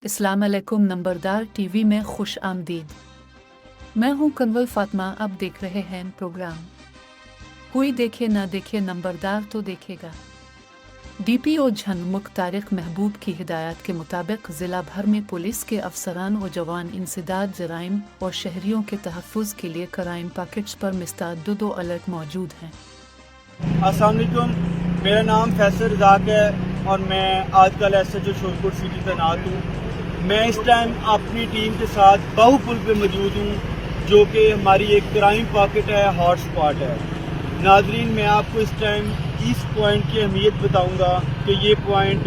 अस्सलाम अलैकुम नंबरदार टीवी में खुश आमदीद। मैं हूं कंवल फातिमा। अब देख रहे हैं प्रोग्राम कोई देखे ना देखे नंबरदार तो देखेगा। डीपीओ झंग तारिक महबूब की हिदायत के मुताबिक ज़िला भर में पुलिस के अफसरान और जवान इंसदाद जराइम और शहरियों के तहफ़्फ़ुज़ के लिए क्राइम पैकेट्स पर मुस्तैद अलर्ट मौजूद हैं। अस्सलाम वालेकुम, मेरा नाम फैसल रज़ाक है और मैं आजकल एसएचओ शोरकोट सिटी तैनात हूँ। मैं इस टाइम अपनी टीम के साथ बाहू पुल पे मौजूद हूँ, जो कि हमारी एक क्राइम पॉकेट है, हॉट स्पॉट है। नाजरीन, मैं आपको इस टाइम इस पॉइंट की अहमियत बताऊँगा कि ये पॉइंट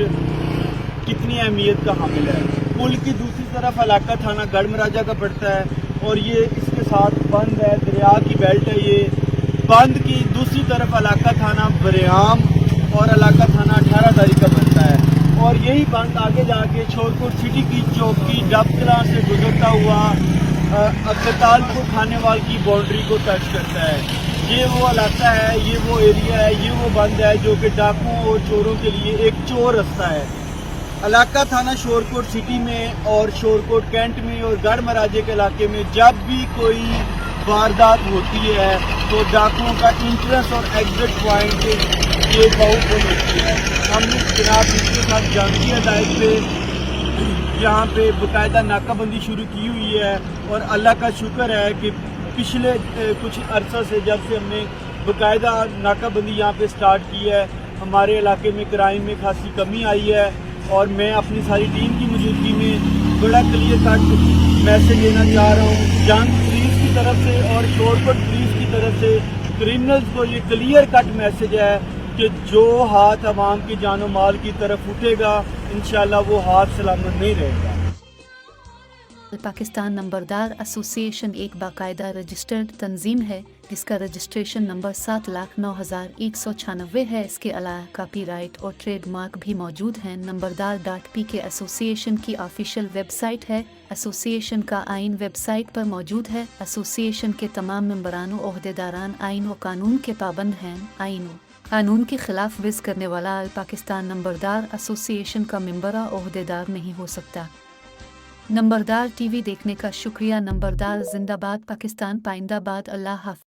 कितनी अहमियत का हामिल है। पुल की दूसरी तरफ इलाका थाना गढ़ महाराजा का पड़ता है और ये इसके साथ बंद है, दरिया की बेल्ट है। ये बंद की दूसरी तरफ इलाका थाना बरेआम और इलाका थाना 18 का बनता है और यही बंद आगे जाके शोरकोट सिटी की चौकी डबकला से गुजरता हुआ अकतालपुर थानेवाल की बाउंड्री को टच करता है। ये वो इलाका है, ये वो एरिया है, ये वो बंद है जो कि डाकुओं और चोरों के लिए एक चोर रास्ता है। इलाका थाना शोरकोट सिटी में और शोरकोट कैंट में और गढ़ महाराजे के इलाके में जब भी कोई वारदात होती है तो डाकुओं का इंट्रेंस और एग्जिट पॉइंट ये बहुत होती है। हमने जनाब इसके साथ जानकी हदायत पे यहाँ पे बाकायदा नाकाबंदी शुरू की हुई है और अल्लाह का शुक्र है कि पिछले कुछ अरसा से जब से हमने बाकायदा नाकाबंदी यहाँ पे स्टार्ट की है, हमारे इलाके में क्राइम में खासी कमी आई है और मैं अपनी सारी टीम की मौजूदगी में बड़ा क्लियर कट मैसेज देना चाह रहा हूँ जंग पुलिस की तरफ से और शोरकोट पुलिस की तरफ से क्रिमिनल्स को। ये क्लियर कट मैसेज है कि जो हाथ अवाम की जानो माल की तरफ उठेगा इंशाल्लाह वो हाथ सलामत नहीं रहेगा। पाकिस्तान नंबरदार एसोसिएशन एक बाकायदा रजिस्टर्ड तंजीम है जिसका रजिस्ट्रेशन नंबर 7,09,196 है। इसके अलावा कॉपीराइट और ट्रेडमार्क भी मौजूद हैं। नंबरदार.pk एसोसिएशन की ऑफिशियल वेबसाइट है। एसोसिएशन का आइन वेबसाइट पर मौजूद है। एसोसिएशन के तमाम मेंबरान और ओहदेदारान आइन व कानून के पाबंद हैं। आइन व कानून के खिलाफ विज़ करने वाला पाकिस्तान नंबरदार एसोसिएशन का मेंबर और ओहदेदार नहीं हो सकता। नंबरदार टीवी देखने का शुक्रिया। नंबरदार जिंदाबाद, पाकिस्तान पाइंदाबाद। अल्लाह हाफ़िज़।